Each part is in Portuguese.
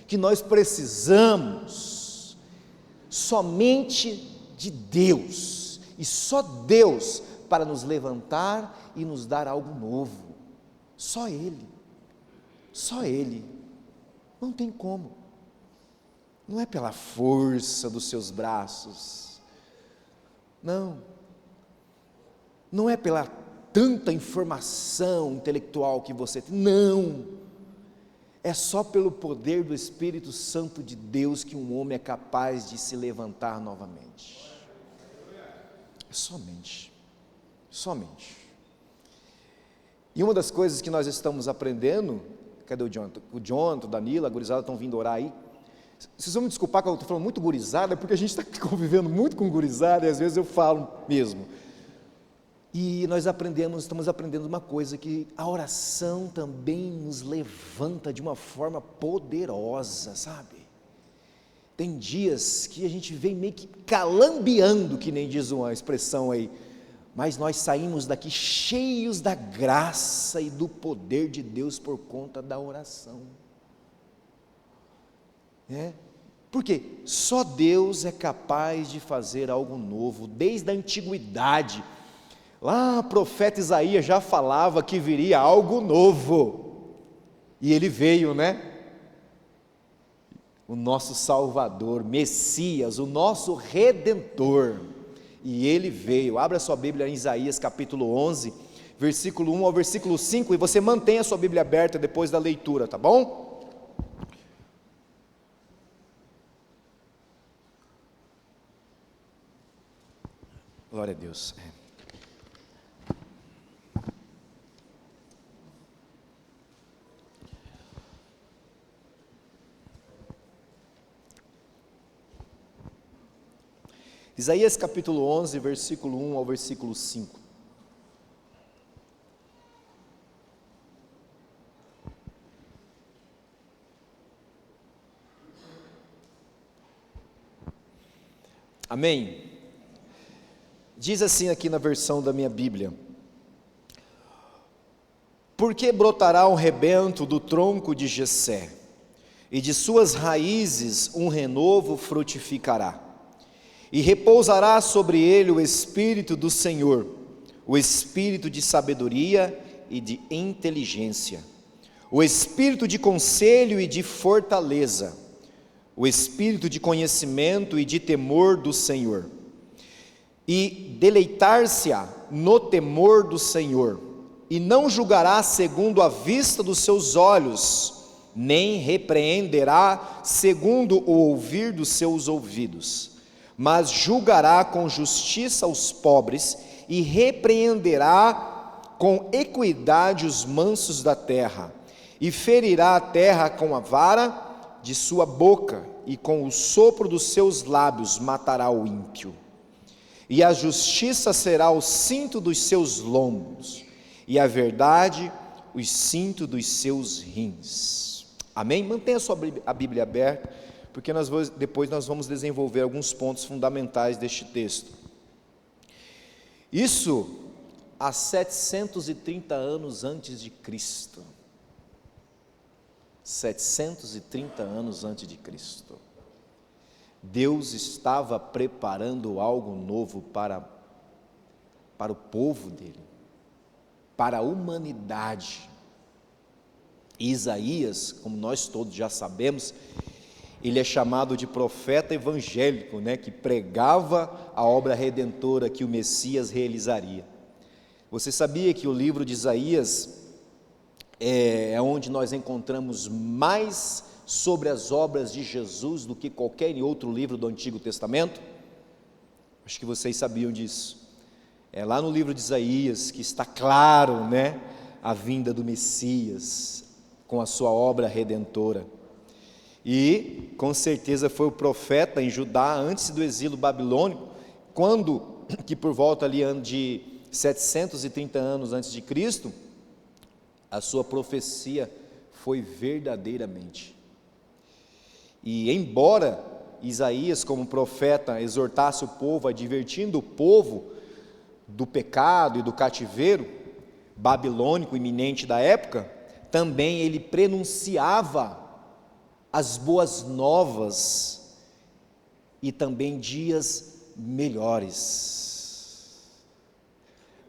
que nós precisamos somente de Deus, e só Deus para nos levantar e nos dar algo novo. Só Ele, não tem como. Não é pela força dos seus braços, não é pela tanta informação intelectual que você tem, não, é só pelo poder do Espírito Santo de Deus que um homem é capaz de se levantar novamente. Somente. E uma das coisas que nós estamos aprendendo, cadê o Jonathan? O Jonathan, o Danilo, a gurizada estão vindo orar aí. Vocês vão me desculpar que eu estou falando muito gurizada, é porque a gente está convivendo muito com gurizada e às vezes eu falo mesmo. E nós estamos aprendendo uma coisa, que a oração também nos levanta de uma forma poderosa, sabe? Tem dias que a gente vem meio que calambeando, que nem diz uma expressão aí, mas nós saímos daqui cheios da graça e do poder de Deus por conta da oração. Porque só Deus é capaz de fazer algo novo. Desde a antiguidade, lá o profeta Isaías já falava que viria algo novo, e ele veio, o nosso Salvador, Messias, o nosso Redentor, e ele veio. Abra sua Bíblia em Isaías capítulo 11, versículo 1 ao versículo 5, e você mantenha a sua Bíblia aberta depois da leitura, tá bom? Glória a Deus. Isaías capítulo 11, versículo 1 ao versículo 5. Amém? Diz assim aqui na versão da minha Bíblia: porque brotará um rebento do tronco de Jessé, e de suas raízes um renovo frutificará, e repousará sobre ele o Espírito do Senhor, o Espírito de sabedoria e de inteligência, o Espírito de conselho e de fortaleza, o Espírito de conhecimento e de temor do Senhor. E deleitar-se-á no temor do Senhor, e não julgará segundo a vista dos seus olhos, nem repreenderá segundo o ouvir dos seus ouvidos, mas julgará com justiça os pobres, e repreenderá com equidade os mansos da terra, e ferirá a terra com a vara de sua boca, e com o sopro dos seus lábios matará o ímpio. E a justiça será o cinto dos seus lombos, e a verdade o cinto dos seus rins. Amém? Mantenha a Bíblia aberta, porque depois nós vamos desenvolver alguns pontos fundamentais deste texto. Isso há 730 anos antes de Cristo. 730 anos antes de Cristo. Deus estava preparando algo novo para o povo dele, para a humanidade. Isaías, como nós todos já sabemos, ele é chamado de profeta evangélico, que pregava a obra redentora que o Messias realizaria. Você sabia que o livro de Isaías é onde nós encontramos mais sobre as obras de Jesus do que qualquer outro livro do Antigo Testamento? Acho que vocês sabiam disso. É lá no livro de Isaías que está claro, a vinda do Messias com a sua obra redentora. E com certeza foi o profeta em Judá antes do exílio babilônico, que por volta ali de 730 anos antes de Cristo, a sua profecia foi verdadeiramente. E embora Isaías, como profeta, exortasse o povo, advertindo o povo do pecado e do cativeiro babilônico iminente da época, também ele prenunciava as boas novas e também dias melhores.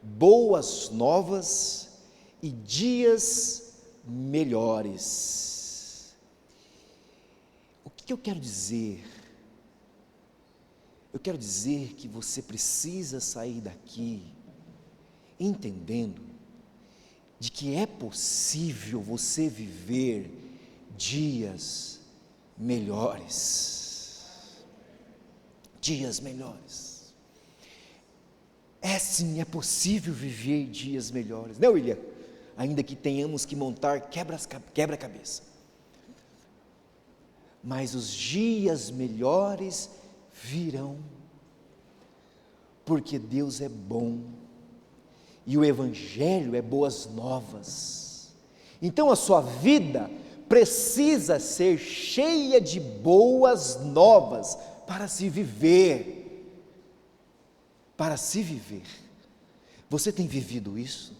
Boas novas e dias melhores. O que eu quero dizer? Eu quero dizer que você precisa sair daqui entendendo de que é possível você viver dias melhores. Dias melhores. Sim, é possível viver dias melhores, né, William? Ainda que tenhamos que montar quebra-cabeça. Mas os dias melhores virão, porque Deus é bom, e o Evangelho é boas novas. Então a sua vida precisa ser cheia de boas novas, para se viver, Você tem vivido isso?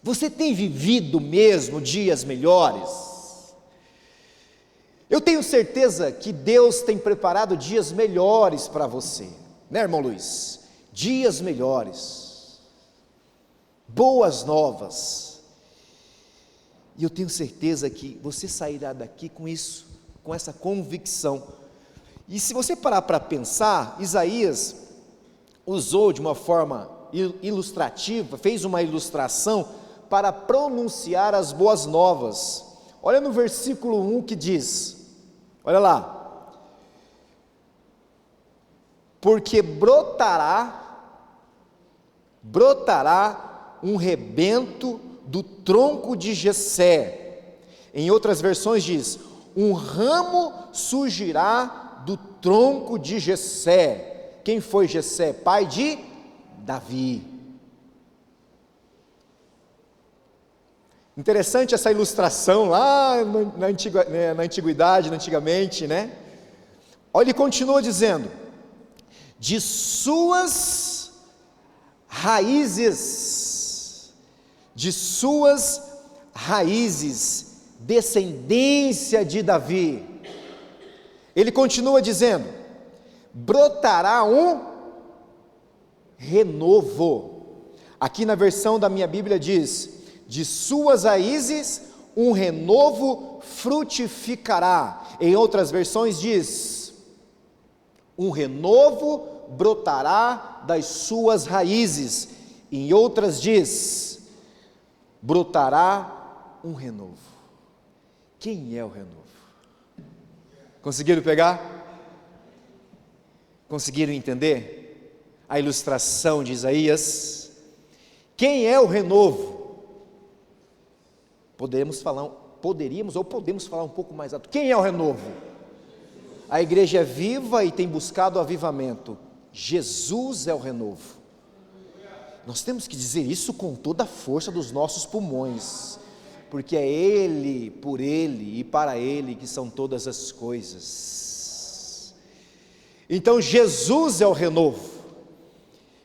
Você tem vivido mesmo dias melhores? Eu tenho certeza que Deus tem preparado dias melhores para você, né, irmão Luiz? Dias melhores, boas novas, e eu tenho certeza que você sairá daqui com isso, com essa convicção. E se você parar para pensar, Isaías usou de uma forma ilustrativa, fez uma ilustração para pronunciar as boas novas. Olha no versículo 1 que diz, olha lá, porque brotará um rebento do tronco de Jessé. Em outras versões diz, um ramo surgirá do tronco de Jessé. Quem foi Jessé? Pai de Davi. Interessante essa ilustração lá antigamente, né? Olha, ele continua dizendo, de suas raízes, descendência de Davi. Ele continua dizendo, brotará um renovo. Aqui na versão da minha Bíblia diz, de suas raízes um renovo frutificará. Em outras versões diz, um renovo brotará das suas raízes. Em outras diz, brotará um renovo. Quem é o renovo? Conseguiram pegar? Conseguiram entender a ilustração de Isaías? Quem é o renovo? Podemos falar um pouco mais alto. Quem é o renovo? A igreja é viva e tem buscado avivamento. Jesus é o renovo. Nós temos que dizer isso com toda a força dos nossos pulmões, porque é Ele, por Ele e para Ele que são todas as coisas. Então Jesus é o renovo.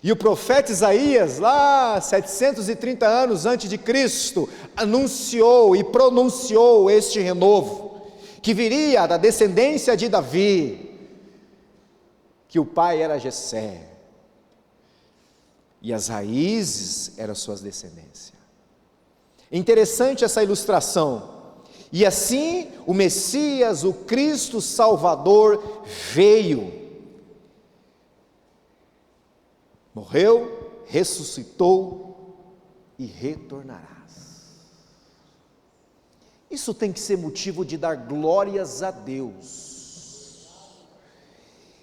E o profeta Isaías, lá 730 anos antes de Cristo, anunciou e pronunciou este renovo, que viria da descendência de Davi, que o pai era Jessé, e as raízes eram suas descendências. Interessante essa ilustração. E assim o Messias, o Cristo Salvador, veio, morreu, ressuscitou e retornará. Isso tem que ser motivo de dar glórias a Deus.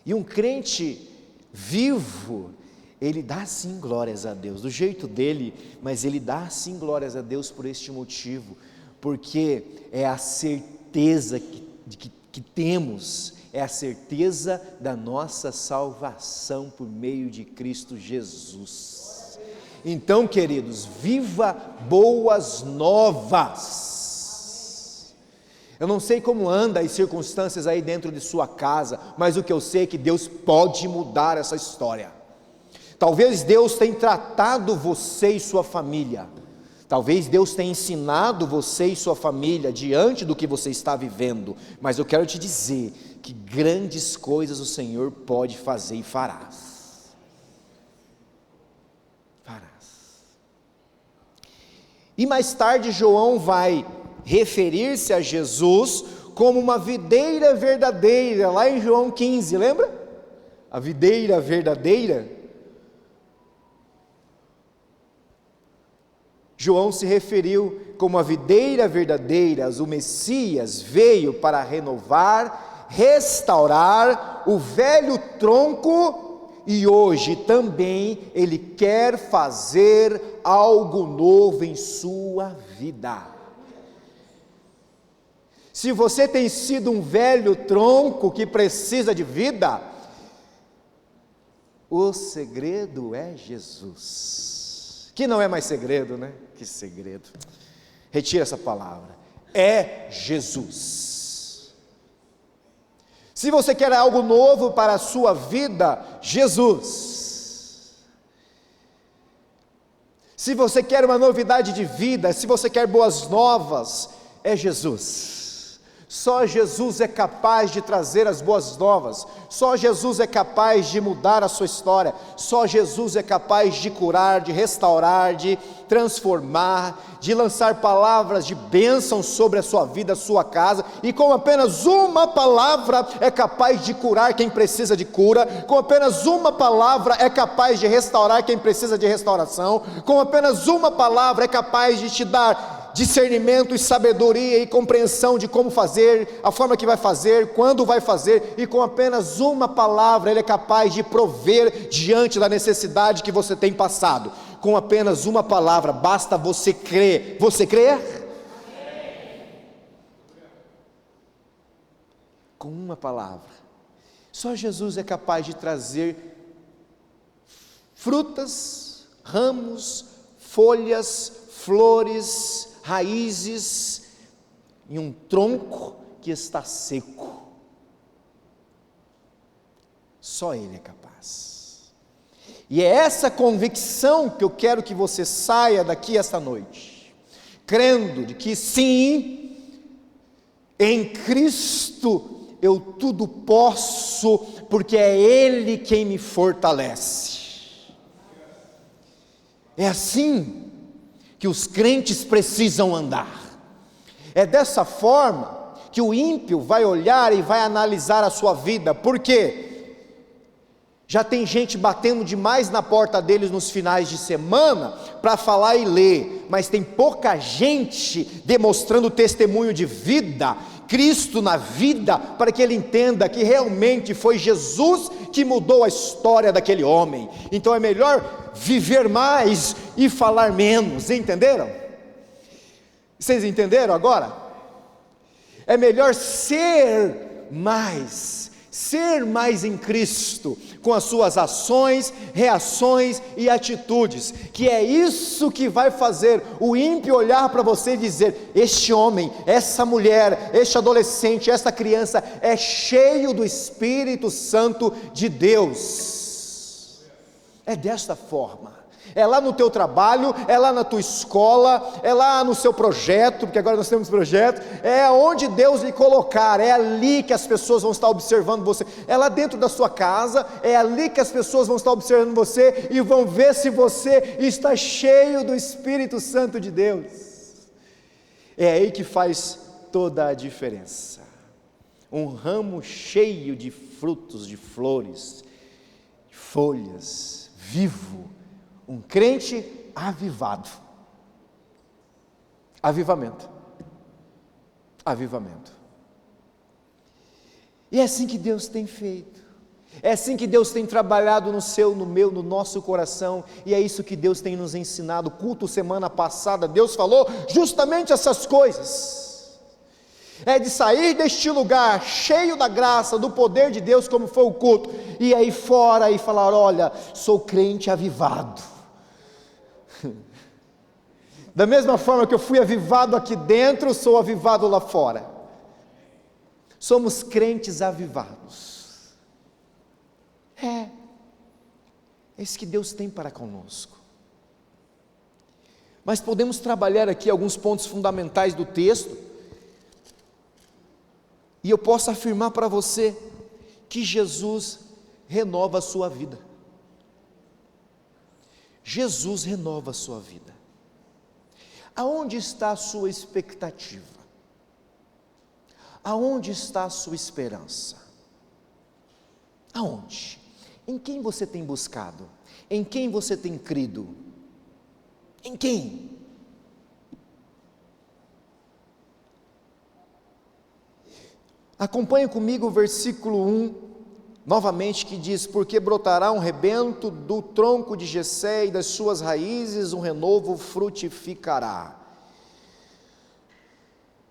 E um crente vivo, ele dá sim glórias a Deus, do jeito dele, mas ele dá sim glórias a Deus por este motivo, porque é a certeza que temos, é a certeza da nossa salvação por meio de Cristo Jesus. Então, queridos, viva boas novas. Eu não sei como anda as circunstâncias aí dentro de sua casa, mas o que eu sei é que Deus pode mudar essa história. Talvez Deus tenha tratado você e sua família, Talvez Deus tenha ensinado você e sua família diante do que você está vivendo, mas eu quero te dizer que grandes coisas o Senhor pode fazer e farás. E mais tarde João vai referir-se a Jesus como uma videira verdadeira, lá em João 15, lembra? A videira verdadeira. João se referiu como a videira verdadeira, o Messias veio para renovar, restaurar o velho tronco, e hoje também Ele quer fazer algo novo em sua vida. Se você tem sido um velho tronco que precisa de vida, o segredo é Jesus, que não é mais segredo, né? Que segredo, retira essa palavra, é Jesus. Se você quer algo novo para a sua vida, Jesus. Se você quer uma novidade de vida, se você quer boas novas, é Jesus. Só Jesus é capaz de trazer as boas novas, só Jesus é capaz de mudar a sua história, só Jesus é capaz de curar, de restaurar, de transformar, de lançar palavras de bênção sobre a sua vida, a sua casa, e com apenas uma palavra é capaz de curar quem precisa de cura, com apenas uma palavra é capaz de restaurar quem precisa de restauração, com apenas uma palavra é capaz de te dar discernimento e sabedoria e compreensão de como fazer, a forma que vai fazer, quando vai fazer, e com apenas uma palavra Ele é capaz de prover diante da necessidade que você tem passado. Com apenas uma palavra, basta você crer. Você crê? Com uma palavra, só Jesus é capaz de trazer frutas, ramos, folhas, flores, raízes em um tronco que está seco. Só Ele é capaz. E é essa convicção que eu quero que você saia daqui esta noite, crendo de que sim, em Cristo eu tudo posso, porque é Ele quem me fortalece. É assim que os crentes precisam andar. É dessa forma que o ímpio vai olhar e vai analisar a sua vida. Por quê? Já tem gente batendo demais na porta deles nos finais de semana para falar e ler, mas tem pouca gente demonstrando testemunho de vida, Cristo na vida, para que ele entenda que realmente foi Jesus que mudou a história daquele homem. Então é melhor viver mais e falar menos, entenderam? Vocês entenderam agora? É melhor ser mais em Cristo, com as suas ações, reações e atitudes, que é isso que vai fazer o ímpio olhar para você e dizer: este homem, essa mulher, este adolescente, esta criança é cheio do Espírito Santo de Deus. É desta forma. É lá no teu trabalho, é lá na tua escola, é lá no seu projeto, porque agora nós temos projeto, é onde Deus lhe colocar, é ali que as pessoas vão estar observando você, é lá dentro da sua casa, é ali que as pessoas vão estar observando você, e vão ver se você está cheio do Espírito Santo de Deus. É aí que faz toda a diferença. Um ramo cheio de frutos, de flores, de folhas, vivo, um crente avivado. Avivamento. E é assim que Deus tem feito. É assim que Deus tem trabalhado no seu, no meu, no nosso coração. E é isso que Deus tem nos ensinado. Culto semana passada, Deus falou justamente essas coisas. É de sair deste lugar cheio da graça, do poder de Deus, como foi o culto, e aí fora e falar: olha, sou crente avivado. Da mesma forma que eu fui avivado aqui dentro, sou avivado lá fora. Somos crentes avivados. É isso que Deus tem para conosco. Mas podemos trabalhar aqui alguns pontos fundamentais do texto, e eu posso afirmar para você que Jesus renova a sua vida. Jesus renova a sua vida. Aonde está a sua expectativa? Aonde está a sua esperança? Aonde? Em quem você tem buscado? Em quem você tem crido? Em quem? Acompanhe comigo o versículo 1, novamente, que diz: porque brotará um rebento do tronco de Jessé, e das suas raízes um renovo frutificará.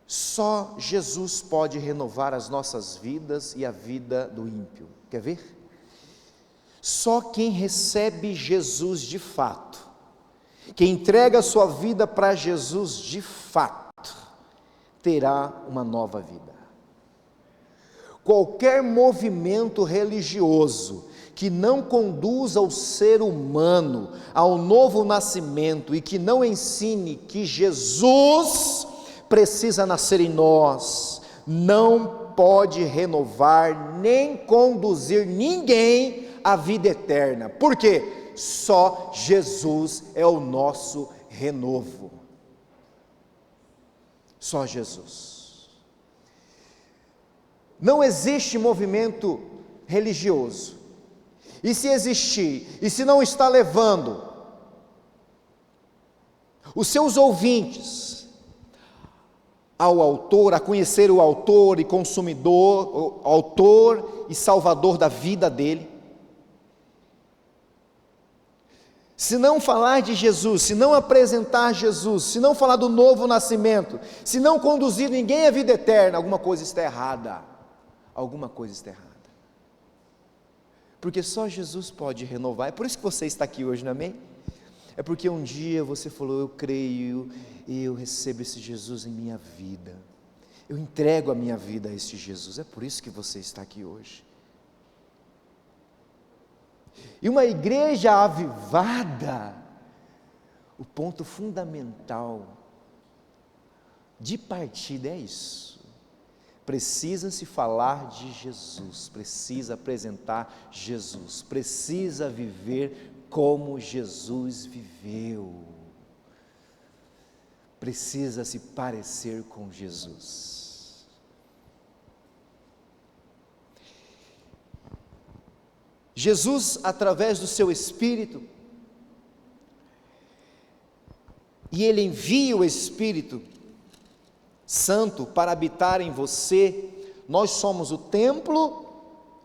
Só Jesus pode renovar as nossas vidas e a vida do ímpio. Quer ver? Só quem recebe Jesus de fato, quem entrega a sua vida para Jesus de fato, terá uma nova vida. Qualquer movimento religioso que não conduza o ser humano ao novo nascimento e que não ensine que Jesus precisa nascer em nós, não pode renovar nem conduzir ninguém à vida eterna. Por quê? Só Jesus é o nosso renovo. Só Jesus. Não existe movimento religioso, e se existir, e se não está levando os seus ouvintes ao autor, a conhecer o autor e consumidor, o autor e salvador da vida dele, se não falar de Jesus, se não apresentar Jesus, se não falar do novo nascimento, se não conduzir ninguém à vida eterna, alguma coisa está errada. Alguma coisa está errada. Porque só Jesus pode renovar. É por isso que você está aqui hoje, não é amém? É porque um dia você falou: eu creio e eu recebo esse Jesus em minha vida. Eu entrego a minha vida a esse Jesus. É por isso que você está aqui hoje. E uma igreja avivada, o ponto fundamental de partida é isso. Precisa-se falar de Jesus, precisa apresentar Jesus, precisa viver como Jesus viveu, precisa se parecer com Jesus. Jesus, através do seu Espírito, e Ele envia o Espírito Santo para habitar em você. Nós somos o templo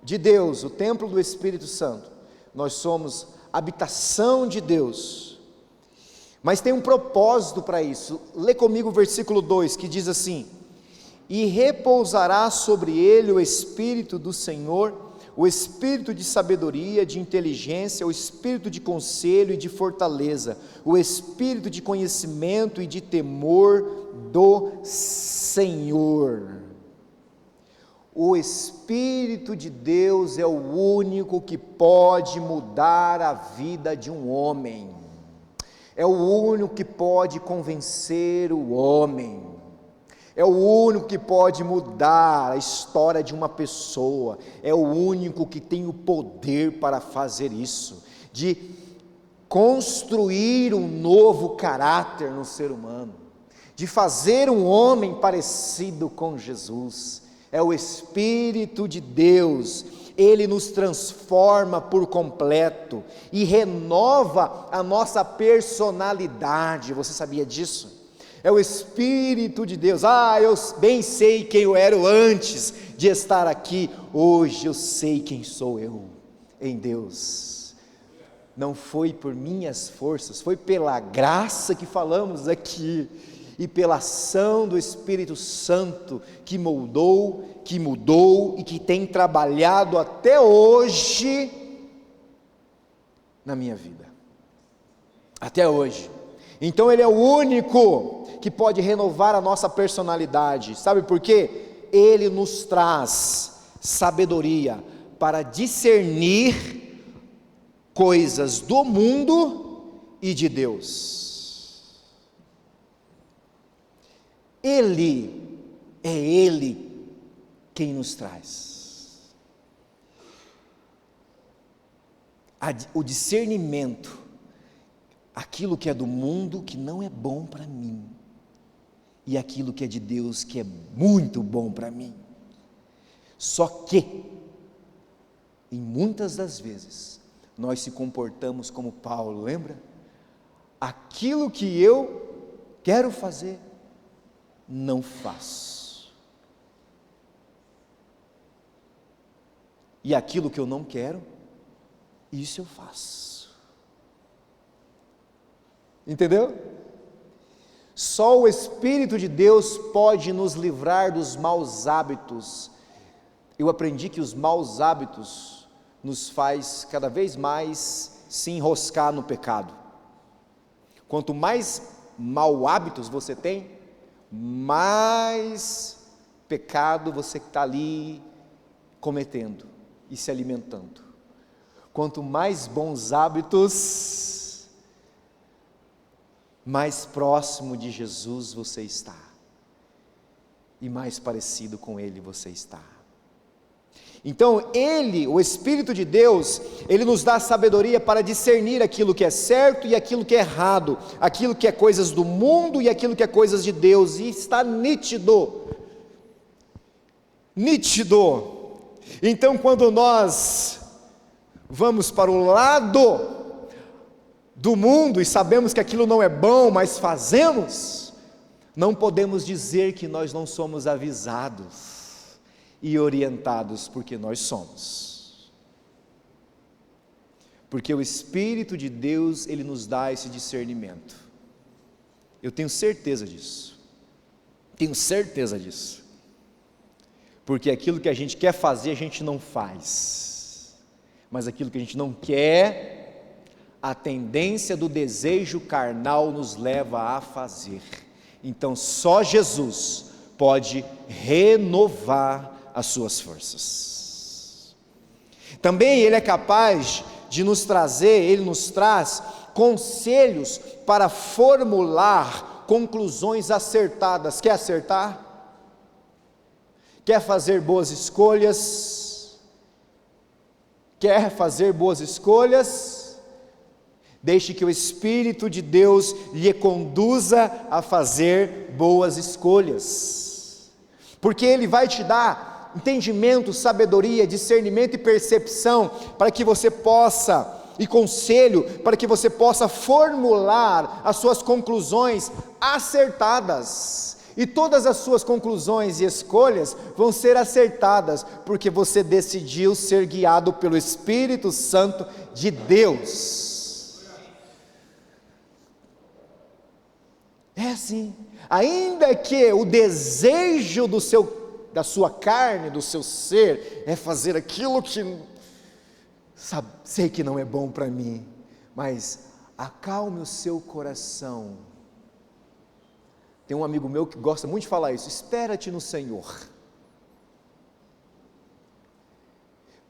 de Deus, o templo do Espírito Santo, nós somos habitação de Deus, mas tem um propósito para isso. Lê comigo o versículo 2, que diz assim: e repousará sobre ele o Espírito do Senhor, o Espírito de sabedoria, de inteligência, o Espírito de conselho e de fortaleza, o Espírito de conhecimento e de temor do Senhor. O Espírito de Deus é o único que pode mudar a vida de um homem, é o único que pode convencer o homem, é o único que pode mudar a história de uma pessoa, é o único que tem o poder para fazer isso, de construir um novo caráter no ser humano, de fazer um homem parecido com Jesus. É o Espírito de Deus. Ele nos transforma por completo e renova a nossa personalidade. Você sabia disso? É o Espírito de Deus. Eu bem sei quem eu era antes de estar aqui. Hoje eu sei quem sou eu em Deus. Não foi por minhas forças, foi pela graça que falamos aqui e pela ação do Espírito Santo que moldou, que mudou e que tem trabalhado até hoje na minha vida. Até hoje. Então Ele é o único que pode renovar a nossa personalidade. Sabe por quê? Ele nos traz sabedoria para discernir coisas do mundo e de Deus. Ele quem nos traz. O discernimento, aquilo que é do mundo que não é bom para mim, e aquilo que é de Deus que é muito bom para mim. Só que, em muitas das vezes, nós se comportamos como Paulo, lembra? Aquilo que eu quero fazer, não faço. E aquilo que eu não quero, isso eu faço. Entendeu? Só o Espírito de Deus pode nos livrar dos maus hábitos. Eu aprendi que os maus hábitos nos faz cada vez mais se enroscar no pecado. Quanto mais maus hábitos você tem, mais pecado você está ali cometendo e se alimentando. Quanto mais bons hábitos, mais próximo de Jesus você está, e mais parecido com Ele você está. Então o Espírito de Deus, Ele nos dá sabedoria para discernir aquilo que é certo e aquilo que é errado, aquilo que é coisas do mundo e aquilo que é coisas de Deus, e está nítido. Então quando nós vamos para o lado do mundo e sabemos que aquilo não é bom, mas fazemos, não podemos dizer que nós não somos avisados e orientados, porque nós somos. Porque o Espírito de Deus, Ele nos dá esse discernimento. Eu tenho certeza disso. Porque aquilo que a gente quer fazer, a gente não faz. Mas aquilo que a gente não quer, a tendência do desejo carnal nos leva a fazer. Então só Jesus pode renovar as suas forças. Também Ele é capaz de nos trazer, Ele nos traz conselhos para formular conclusões acertadas. Quer acertar? Quer fazer boas escolhas? Deixe que o Espírito de Deus lhe conduza a fazer boas escolhas, porque Ele vai te dar entendimento, sabedoria, discernimento e percepção, para que você possa, e conselho, para que você possa formular as suas conclusões acertadas, e todas as suas conclusões e escolhas vão ser acertadas, porque você decidiu ser guiado pelo Espírito Santo de Deus. É assim, ainda que o desejo da sua carne, do seu ser, é fazer aquilo que sei que não é bom para mim, mas acalme o seu coração. Tem um amigo meu que gosta muito de falar isso: espera-te no Senhor,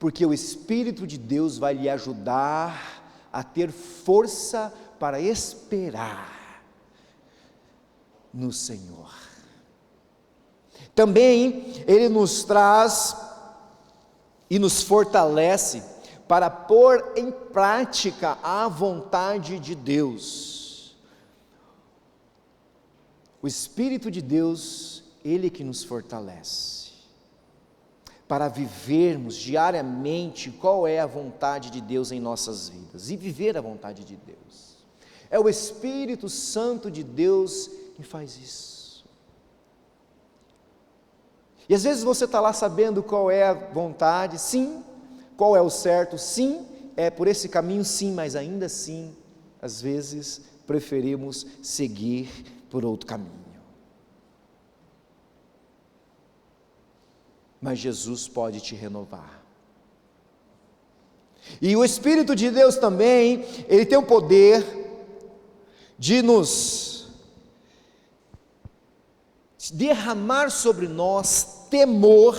porque o Espírito de Deus vai lhe ajudar a ter força para esperar no Senhor. Também Ele nos traz e nos fortalece para pôr em prática a vontade de Deus. O Espírito de Deus, Ele que nos fortalece para vivermos diariamente qual é a vontade de Deus em nossas vidas, e viver a vontade de Deus. É o Espírito Santo de Deus que faz isso. E às vezes você está lá sabendo qual é a vontade, sim, qual é o certo, sim, é por esse caminho, sim, mas ainda assim, às vezes, preferimos seguir por outro caminho. Mas Jesus pode te renovar. E o Espírito de Deus também, Ele tem o poder de nos derramar sobre nós temor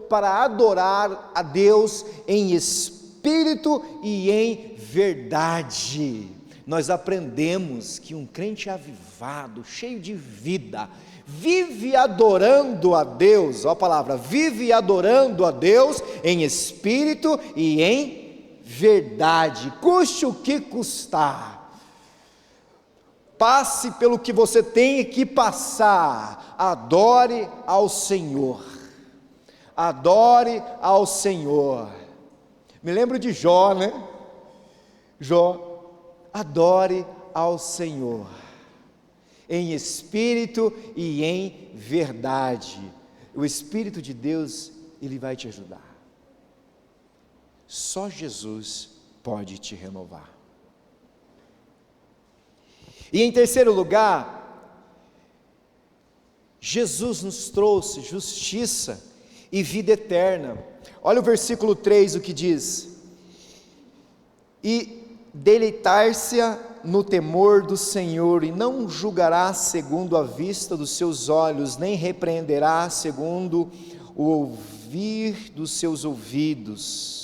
para adorar a Deus em espírito e em verdade. nós aprendemos que um crente avivado, cheio de vida, vive adorando a Deus, olha a palavra, vive adorando a Deus em espírito e em verdade, custe o que custar, passe pelo que você tem que passar, adore ao Senhor, adore ao Senhor. Me lembro de Jó, né? Jó, adore ao Senhor, em espírito e em verdade. O Espírito de Deus, Ele vai te ajudar. Só Jesus pode te renovar. E em terceiro lugar, Jesus nos trouxe justiça e vida eterna. Olha o versículo 3, o que diz: e deleitar-se-á no temor do Senhor, e não julgará segundo a vista dos seus olhos, nem repreenderá segundo o ouvir dos seus ouvidos.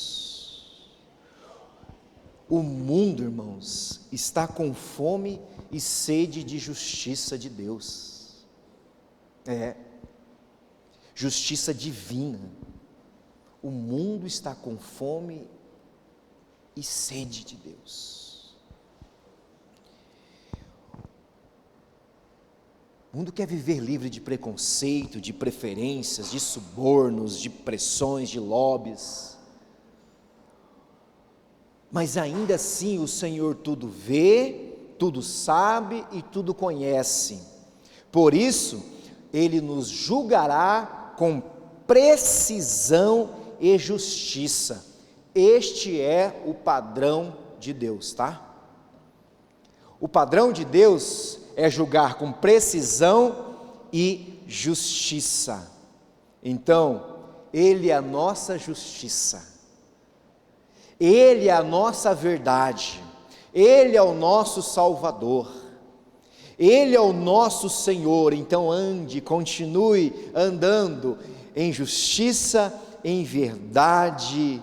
O mundo, irmãos, está com fome e sede de justiça de Deus. Justiça divina. O mundo está com fome e sede de Deus. O mundo quer viver livre de preconceito, de preferências, de subornos, de pressões, de lobbies. Mas ainda assim o Senhor tudo vê, tudo sabe e tudo conhece. Por isso, Ele nos julgará com precisão e justiça. Este é o padrão de Deus, tá? O padrão de Deus é julgar com precisão e justiça. Então, Ele é a nossa justiça, Ele é a nossa verdade, Ele é o nosso Salvador, Ele é o nosso Senhor. Então continue andando em justiça, em verdade,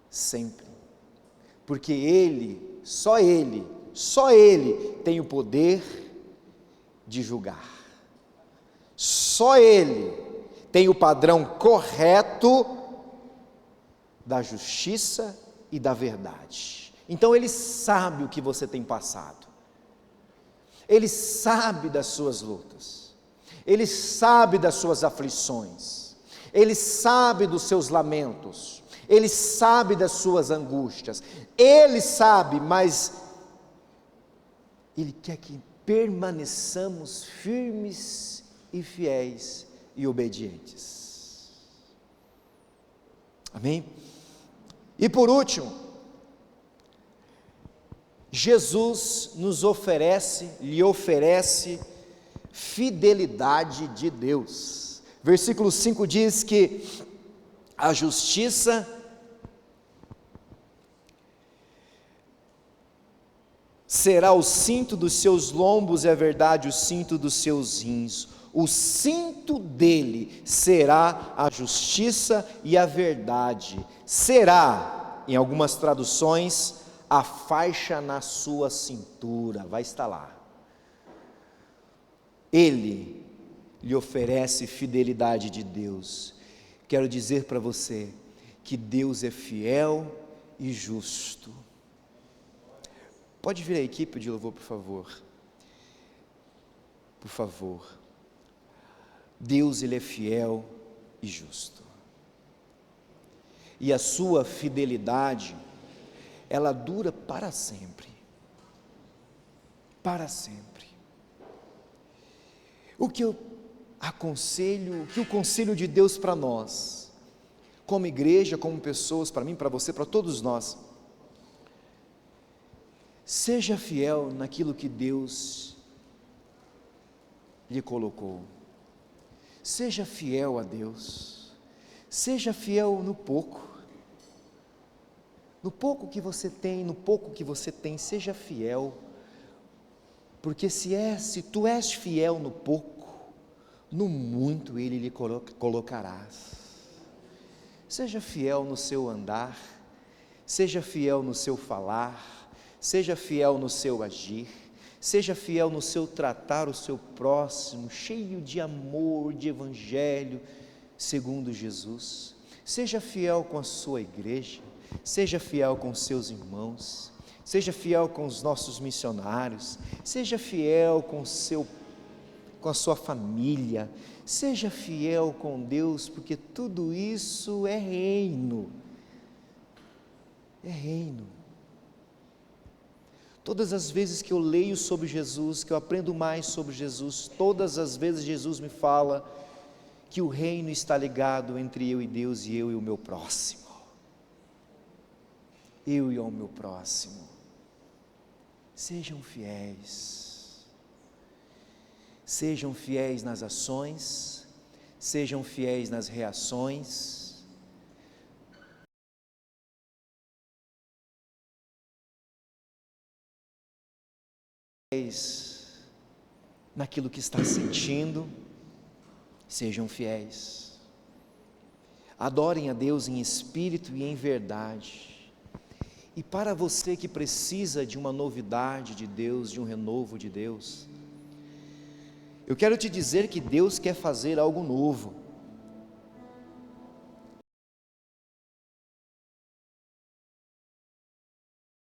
sempre, porque Ele, só Ele tem o poder de julgar, só Ele tem o padrão correto da justiça e da verdade. Então Ele sabe o que você tem passado, Ele sabe das suas lutas, Ele sabe das suas aflições, Ele sabe dos seus lamentos, Ele sabe das suas angústias, Ele sabe, mas Ele quer que permaneçamos firmes e fiéis e obedientes. Amém? E por último, Jesus lhe oferece fidelidade de Deus. Versículo 5 diz que a justiça será o cinto dos seus lombos, é verdade, o cinto dos seus rins. O cinto dele será a justiça e a verdade. Será, em algumas traduções, a faixa na sua cintura, vai estar lá. Ele lhe oferece fidelidade de Deus. Quero dizer para você que Deus é fiel e justo. Pode vir a equipe de louvor, por favor. Por favor. Deus, Ele é fiel e justo. E a sua fidelidade, ela dura para sempre. Para sempre. O que eu aconselho, o que o conselho de Deus para nós, como igreja, como pessoas, para mim, para você, para todos nós, seja fiel naquilo que Deus lhe colocou. Seja fiel a Deus. Seja fiel no pouco. No pouco que você tem, seja fiel. Porque se tu és fiel no pouco, no muito Ele lhe colocarás. Seja fiel no seu andar, Seja fiel no seu falar, seja fiel no seu agir, seja fiel no seu tratar o seu próximo, cheio de amor, de evangelho, segundo Jesus. Seja fiel com a sua igreja, seja fiel com seus irmãos, seja fiel com os nossos missionários, seja fiel com a sua família, seja fiel com Deus, porque tudo isso é reino. É reino. Todas as vezes que eu leio sobre Jesus, que eu aprendo mais sobre Jesus, todas as vezes Jesus me fala que o reino está ligado entre eu e Deus e eu e o meu próximo. Eu e o meu próximo. Sejam fiéis. Sejam fiéis nas ações, sejam fiéis nas reações. Naquilo que está sentindo, sejam fiéis. Adorem a Deus em espírito e em verdade. E para você que precisa de uma novidade de Deus, de um renovo de Deus, eu quero te dizer que Deus quer fazer algo novo.